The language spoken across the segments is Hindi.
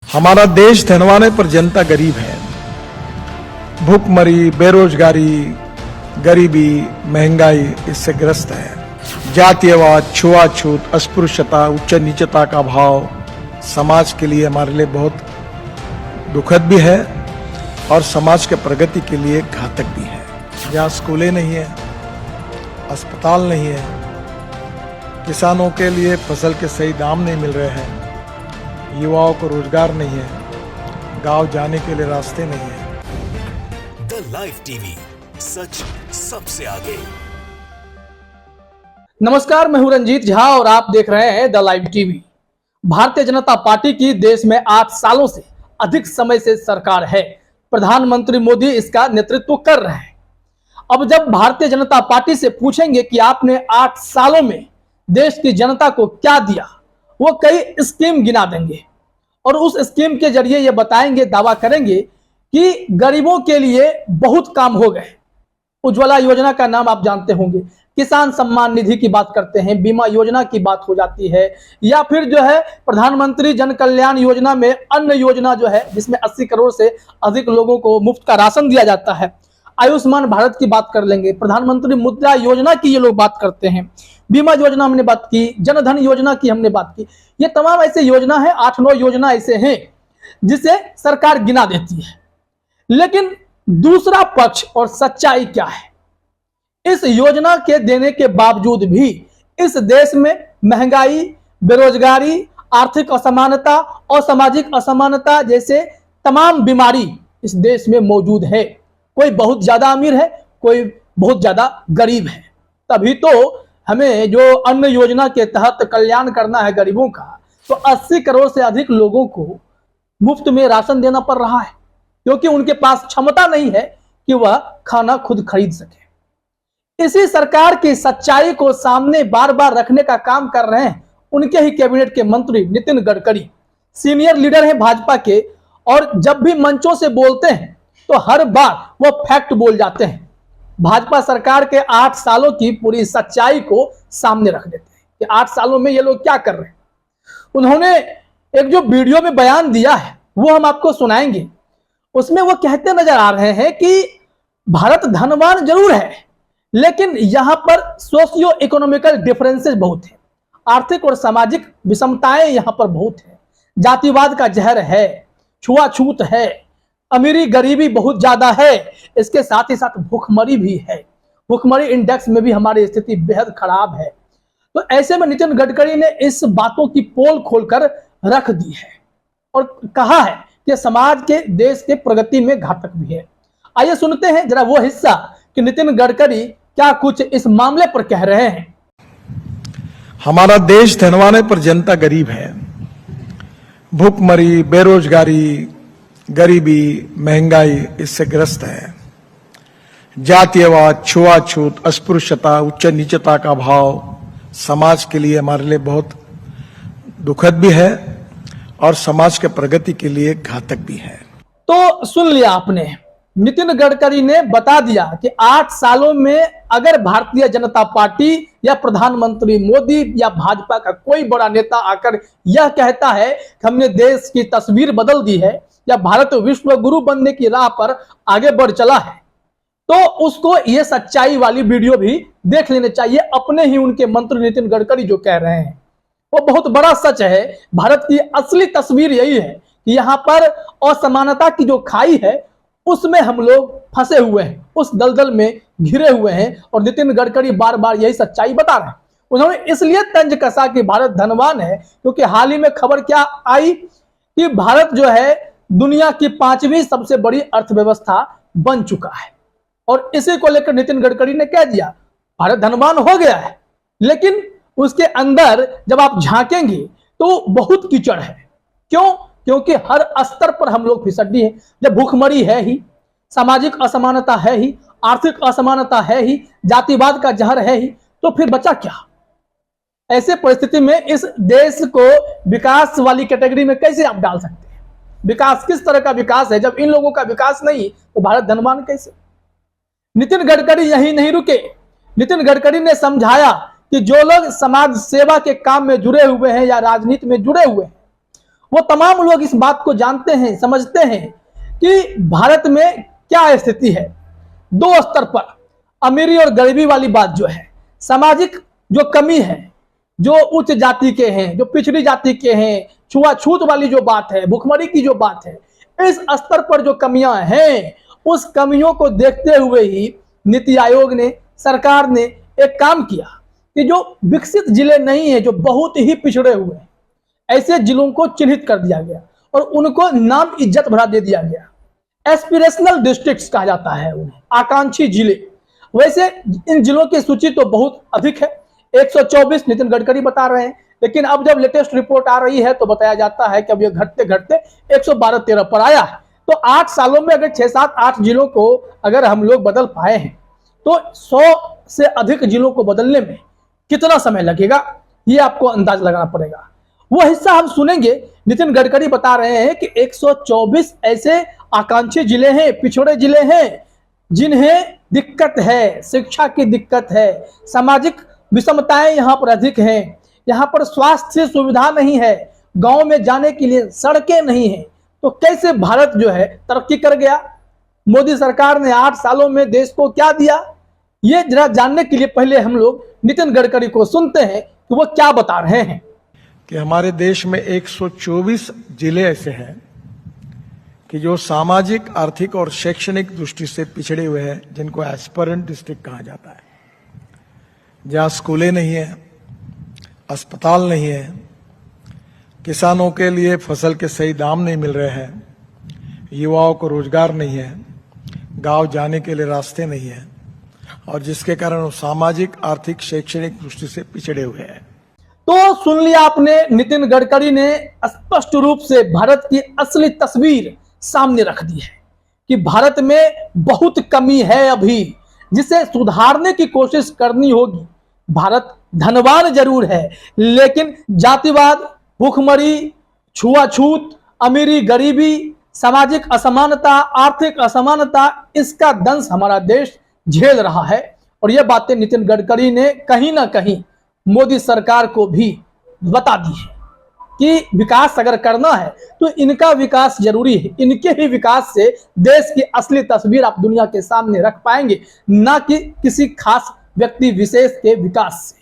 हमारा देश धनवान है पर जनता गरीब है। भूखमरी, बेरोजगारी, गरीबी, महंगाई इससे ग्रस्त है। जातीयवाद, छुआछूत, अस्पृश्यता, उच्च नीचता का भाव समाज के लिए हमारे लिए बहुत दुखद भी है और समाज के प्रगति के लिए घातक भी है। जहाँ स्कूलें नहीं है, अस्पताल नहीं है, किसानों के लिए फसल के सही दाम नहीं मिल रहे हैं, युवाओं को रोजगार नहीं है, गांव जाने के लिए रास्ते नहीं है। द लाइव टीवी, सच सबसे आगे। नमस्कार, मैं हूं रंजीत झा और आप देख रहे हैं the live TV. Bharatiya Janata party की देश में 8 सालों से अधिक समय से सरकार है। प्रधानमंत्री मोदी इसका नेतृत्व कर रहे हैं। अब जब भारतीय जनता पार्टी से पूछेंगे कि आपने 8 सालों में देश की जनता को क्या दिया, वो कई स्कीम गिना देंगे और उस स्कीम के जरिए ये बताएंगे, दावा करेंगे कि गरीबों के लिए बहुत काम हो गए। उज्ज्वला योजना का नाम आप जानते होंगे, किसान सम्मान निधि की बात करते हैं, बीमा योजना की बात हो जाती है, या फिर जो है प्रधानमंत्री जन कल्याण योजना में अन्न योजना जो है जिसमें 80 करोड़ से अधिक लोगों को मुफ्त का राशन दिया जाता है। आयुष्मान भारत की बात कर लेंगे, प्रधानमंत्री मुद्रा योजना की ये लोग बात करते हैं, बीमा योजना हमने बात की, जनधन योजना की हमने बात की। ये तमाम ऐसे योजना है, 8-9 योजना ऐसे हैं जिसे सरकार गिना देती है। लेकिन दूसरा पक्ष और सच्चाई क्या है? इस योजना के देने के बावजूद भी इस देश में महंगाई, बेरोजगारी, आर्थिक असमानता और सामाजिक असमानता जैसे तमाम बीमारी इस देश में मौजूद है। कोई बहुत ज्यादा अमीर है, कोई बहुत ज्यादा गरीब है। तभी तो हमें जो अन्न योजना के तहत कल्याण करना है गरीबों का, तो 80 करोड़ से अधिक लोगों को मुफ्त में राशन देना पड़ रहा है, क्योंकि उनके पास क्षमता नहीं है कि वह खाना खुद खरीद सके। इसी सरकार की सच्चाई को सामने बार बार रखने का काम कर रहे हैं उनके ही कैबिनेट के मंत्री नितिन गडकरी। सीनियर लीडर हैं भाजपा के, और जब भी मंचों से बोलते हैं तो हर बार वो फैक्ट बोल जाते हैं। भाजपा सरकार के 8 सालों की पूरी सच्चाई को सामने रख देते हैं कि 8 सालों में ये लोग क्या कर रहे हैं। उन्होंने एक जो वीडियो में बयान दिया है वो हम आपको सुनाएंगे। उसमें वो कहते नजर आ रहे हैं कि भारत धनवान जरूर है, लेकिन यहां पर सोशियो इकोनॉमिकल डिफरेंसेस बहुत है, आर्थिक और सामाजिक विषमताएं यहां पर बहुत है, जातिवाद का जहर है, छुआछूत है, अमीरी गरीबी बहुत ज्यादा है, इसके साथ ही साथ भूखमरी भी है। भूखमरी इंडेक्स में भी हमारी स्थिति बेहद खराब है। तो ऐसे में नितिन गडकरी ने इस बातों की पोल खोलकर रख दी है और कहा है कि समाज के, देश के प्रगति में घातक भी है। आइए सुनते हैं जरा वो हिस्सा कि नितिन गडकरी क्या कुछ इस मामले पर कह रहे हैं। हमारा देश धनवान है पर जनता गरीब है। भूखमरी, बेरोजगारी, गरीबी, महंगाई इससे ग्रस्त है। जातीयवाद, छुआछूत, अस्पृश्यता, उच्च नीचता का भाव समाज के लिए हमारे लिए बहुत दुखद भी है और समाज के प्रगति के लिए घातक भी है। तो सुन लिया आपने, नितिन गडकरी ने बता दिया कि 8 सालों में अगर भारतीय जनता पार्टी या प्रधानमंत्री मोदी या भाजपा का कोई बड़ा नेता आकर यह कहता है कि हमने देश की तस्वीर बदल दी है या भारत विश्व गुरु बनने की राह पर आगे बढ़ चला है, तो उसको यह सच्चाई वाली वीडियो भी देख लेने चाहिए। अपने ही उनके मंत्री नितिन गडकरी जो कह रहे हैं वो बहुत बड़ा सच है। भारत की असली तस्वीर यही है कि यहाँ पर असमानता की जो खाई है उसमें हम लोग फंसे हुए हैं, उस दलदल में घिरे हुए हैं, और नितिन गडकरी बार बार यही सच्चाई बता रहे हैं। उन्होंने इसलिए तंज कसा कि भारत धनवान है क्योंकि हाल ही में खबर क्या आई कि भारत जो है दुनिया की 5वीं सबसे बड़ी अर्थव्यवस्था बन चुका है, और इसी को लेकर नितिन गडकरी ने कह दिया भारत धनवान हो गया है। लेकिन उसके अंदर जब आप झांकेंगे तो बहुत कीचड़ है। क्यों? क्योंकि हर स्तर पर हम लोग फिसड्डी हैं। जब भूखमरी है ही, सामाजिक असमानता है ही, आर्थिक असमानता है ही, जातिवाद का जहर है ही, तो फिर बचा क्या? ऐसे परिस्थिति में इस देश को विकास वाली कैटेगरी में कैसे आप डाल सकते हैं? विकास किस तरह का विकास है? जब इन लोगों का विकास नहीं तो भारत धनवान कैसे? नितिन गडकरी यही नहीं रुके। नितिन गडकरी ने समझाया कि जो लोग समाज सेवा के काम में जुड़े हुए हैं या राजनीति में जुड़े हुए हैं वो तमाम लोग इस बात को जानते हैं, समझते हैं कि भारत में क्या स्थिति है। दो स्तर पर अमीरी और गरीबी वाली बात जो है, सामाजिक जो कमी है, जो उच्च जाति के हैं, जो पिछड़ी जाति के हैं, छुआछूत वाली जो बात है, भुखमरी की जो बात है, इस स्तर पर जो कमियां हैं, उस कमियों को देखते हुए ही नीति आयोग ने, सरकार ने एक काम किया कि जो विकसित जिले नहीं है, जो बहुत ही पिछड़े हुए हैं, ऐसे जिलों को चिन्हित कर दिया गया और उनको नाम इज्जत भरा दे दिया गया। एस्पिरेशनल डिस्ट्रिक्ट्स कहा जाता है उन्हें, आकांक्षी जिले। वैसे इन जिलों की सूची तो बहुत अधिक है, 124 नितिन गडकरी बता रहे हैं, लेकिन अब जब लेटेस्ट रिपोर्ट आ रही है तो बताया जाता है कि अब ये घटते घटते 112-13 पर आया है। तो 8 सालों में अगर 6-7-8 जिलों को अगर हम लोग बदल पाए हैं तो 100 से अधिक जिलों को बदलने में कितना समय लगेगा, ये आपको अंदाज लगाना पड़ेगा। वो हिस्सा हम सुनेंगे। नितिन गडकरी बता रहे हैं कि 124 ऐसे आकांक्षी जिले हैं, पिछड़े जिले हैं, जिन्हें दिक्कत है, शिक्षा की दिक्कत है, सामाजिक विषमताएं यहाँ पर अधिक हैं, यहाँ पर स्वास्थ्य सुविधा नहीं है, गांव में जाने के लिए सड़कें नहीं हैं। तो कैसे भारत जो है तरक्की कर गया? मोदी सरकार ने 8 सालों में देश को क्या दिया, ये जरा जानने के लिए पहले हम लोग नितिन गडकरी को सुनते हैं कि वो क्या बता रहे हैं। कि हमारे देश में 124 जिले ऐसे हैं कि जो सामाजिक, आर्थिक और शैक्षणिक दृष्टि से पिछड़े हुए हैं, जिनको एस्पिरेंट डिस्ट्रिक्ट कहा जाता है, जहां स्कूलें नहीं है, अस्पताल नहीं है, किसानों के लिए फसल के सही दाम नहीं मिल रहे हैं, युवाओं को रोजगार नहीं है, गांव जाने के लिए रास्ते नहीं है, और जिसके कारण वो सामाजिक, आर्थिक, शैक्षणिक दृष्टि से पिछड़े हुए हैं। तो सुन लिया आपने, नितिन गडकरी ने स्पष्ट रूप से भारत की असली तस्वीर सामने रख दी है कि भारत में बहुत कमी है अभी, जिसे सुधारने की कोशिश करनी होगी। भारत धनवान जरूर है, लेकिन जातिवाद, भूखमरी, छुआछूत, अमीरी गरीबी, सामाजिक असमानता, आर्थिक असमानता, इसका दंश हमारा देश झेल रहा है। और यह बातें नितिन गडकरी ने कहीं ना कहीं मोदी सरकार को भी बता दी है कि विकास अगर करना है तो इनका विकास जरूरी है, इनके ही विकास से देश की असली तस्वीर आप दुनिया के सामने रख पाएंगे, ना कि किसी खास व्यक्ति विशेष के विकास से।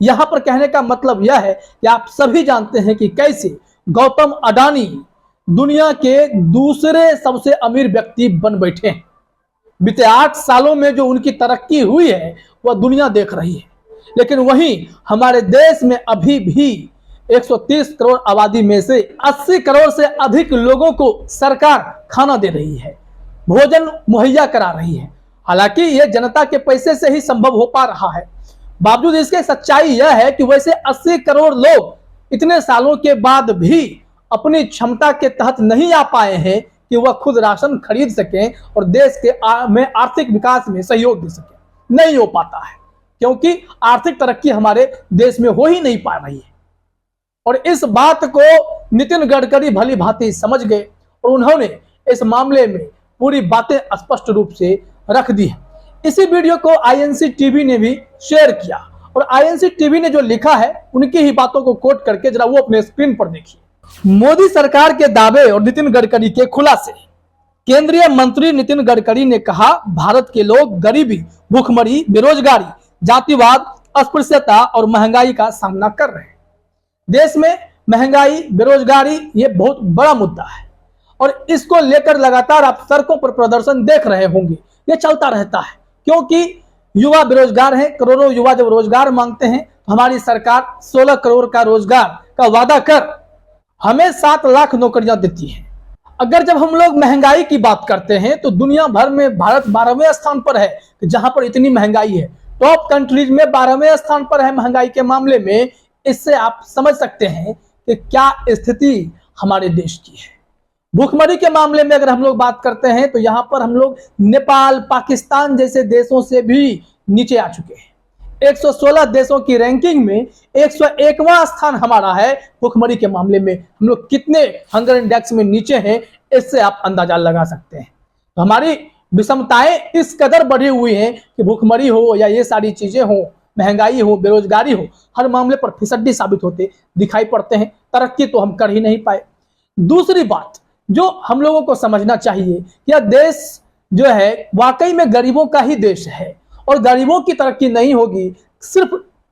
यहां पर कहने का मतलब यह है कि आप सभी जानते हैं कि कैसे गौतम अडानी दुनिया के दूसरे सबसे अमीर व्यक्ति बन बैठे हैं। बीते 8 सालों में जो उनकी तरक्की हुई है वह दुनिया देख रही है, लेकिन वहीं हमारे देश में अभी भी 130 करोड़ आबादी में से 80 करोड़ से अधिक लोगों को सरकार खाना दे रही है, भोजन मुहैया करा रही है। हालांकि यह जनता के पैसे से ही संभव हो पा रहा है। बावजूद इसके सच्चाई यह है कि वैसे 80 करोड़ लोग इतने सालों के बाद भी अपनी क्षमता के तहत नहीं आ पाए हैं कि वह खुद राशन खरीद सकें और देश के में आर्थिक विकास में सहयोग दे सकें। नहीं हो पाता है, क्योंकि आर्थिक तरक्की हमारे देश में हो ही नहीं पा रही है। और इस बात को नितिन गडकरी भली भांति समझ गए और उन्होंने इस मामले में पूरी बातें स्पष्ट रूप से रख दी है। इसी वीडियो को आईएनसी टीवी ने भी शेयर किया और आईएनसी टीवी ने जो लिखा है उनकी ही बातों को कोट करके जरा वो अपने स्क्रीन पर देखिए। मोदी सरकार के दावे और नितिन गडकरी के खुलासे। केंद्रीय मंत्री नितिन गडकरी ने कहा, भारत के लोग गरीबी, भूखमरी, बेरोजगारी, जातिवाद, अस्पृश्यता और महंगाई का सामना कर रहे हैं। देश में महंगाई, बेरोजगारी ये बहुत बड़ा मुद्दा है और इसको लेकर लगातार आप सड़कों पर प्रदर्शन देख रहे होंगे। ये चलता रहता है क्योंकि युवा बेरोजगार हैं। करोड़ों युवा जब रोजगार मांगते हैं तो हमारी सरकार 16 करोड़ का रोजगार का वादा कर हमें 7 लाख नौकरियां देती है। अगर जब हम लोग महंगाई की बात करते हैं तो दुनिया भर में भारत 12वें स्थान पर है, जहां पर इतनी महंगाई है। टॉप कंट्रीज में 12वें स्थान पर है महंगाई के मामले में। इससे आप समझ सकते हैं कि क्या स्थिति हमारे देश की है। भूखमरी के मामले में अगर हम लोग बात करते हैं तो यहां पर हम लोग नेपाल, पाकिस्तान जैसे देशों से भी नीचे आ चुके हैं। 116 देशों की रैंकिंग में 101वां स्थान हमारा है। भूखमरी के मामले में हम लोग कितने हंगर इंडेक्स में नीचे हैं, इससे आप अंदाजा लगा सकते हैं। तो हमारी विषमताएं इस कदर बढ़ी हुई हैं कि भूखमरी हो या ये सारी चीजें हो, महंगाई हो, बेरोजगारी हो, हर मामले पर फिसड्डी साबित होते दिखाई पड़ते हैं। तरक्की तो हम कर ही नहीं पाए। दूसरी बात जो हम लोगों को समझना चाहिए कि यह देश जो है वाकई में गरीबों का ही देश है और गरीबों की तरक्की नहीं होगी, सिर्फ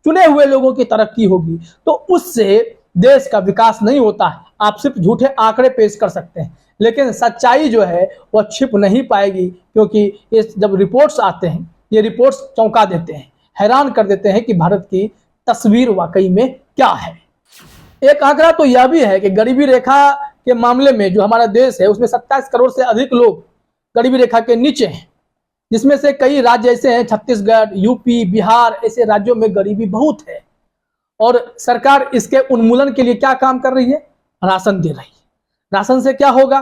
चुने हुए लोगों की तरक्की होगी, तो उससे देश का विकास नहीं होता है। आप सिर्फ झूठे आंकड़े पेश कर सकते हैं, लेकिन सच्चाई जो है वह छिप नहीं पाएगी, क्योंकि ये जब रिपोर्ट्स आते हैं, ये रिपोर्ट्स चौंका देते हैं, हैरान कर देते हैं कि भारत की तस्वीर वाकई में क्या है। एक आंकड़ा तो यह भी है कि गरीबी रेखा के मामले में जो हमारा देश है उसमें 27 करोड़ से अधिक लोग गरीबी रेखा के नीचे हैं, जिसमें से कई राज्य ऐसे हैं, छत्तीसगढ़, यूपी, बिहार, ऐसे राज्यों में गरीबी बहुत है। और सरकार इसके उन्मूलन के लिए क्या काम कर रही है? राशन दे रही है। राशन से क्या होगा?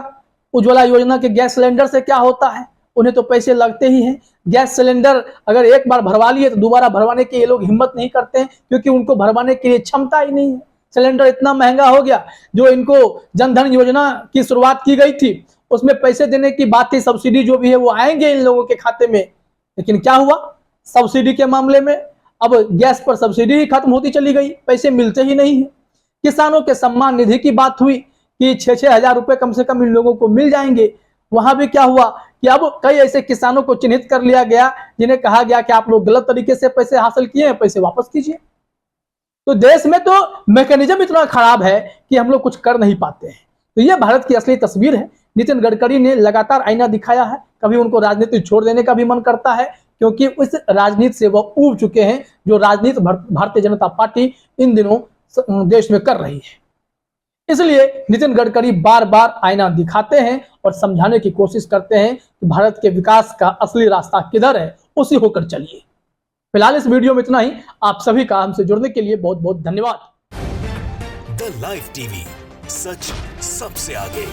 उज्ज्वला योजना के गैस सिलेंडर से क्या होता है? उन्हें तो पैसे लगते ही हैं। गैस सिलेंडर अगर एक बार भरवा लिए तो दोबारा भरवाने की ये लोग हिम्मत नहीं करते हैं, क्योंकि उनको भरवाने के लिए क्षमता ही नहीं है। सिलेंडर इतना महंगा हो गया। जो इनको जनधन योजना की शुरुआत की गई थी उसमें पैसे देने की बात थी, सब्सिडी जो भी है वो आएंगे इन लोगों के खाते में, लेकिन क्या हुआ? सब्सिडी के मामले में अब गैस पर सब्सिडी ही खत्म होती चली गई, पैसे मिलते ही नहीं है। किसानों के सम्मान निधि की बात हुई कि 6-6 हजार रुपए कम से कम इन लोगों को मिल जाएंगे, वहां भी क्या हुआ कि अब कई ऐसे किसानों को चिन्हित कर लिया गया जिन्हें कहा गया कि आप लोग गलत तरीके से पैसे हासिल किए हैं, पैसे वापस कीजिए। तो देश में तो मैकेनिज्म इतना खराब है कि हम लोग कुछ कर नहीं पाते हैं। तो ये भारत की असली तस्वीर है। नितिन गडकरी ने लगातार आईना दिखाया है, कभी उनको राजनीति छोड़ देने का भी मन करता है, क्योंकि उस राजनीति से वो ऊब चुके हैं जो राजनीति भारतीय जनता पार्टी इन दिनों देश में कर रही है। इसलिए नितिन गडकरी बार बार आईना दिखाते हैं और समझाने की कोशिश करते हैं कि भारत के विकास का असली रास्ता किधर है, उसी होकर चलिए। फिलहाल इस वीडियो में इतना ही। आप सभी का हमसे जुड़ने के लिए बहुत बहुत धन्यवाद। द लाइव टीवी, सच सबसे आगे।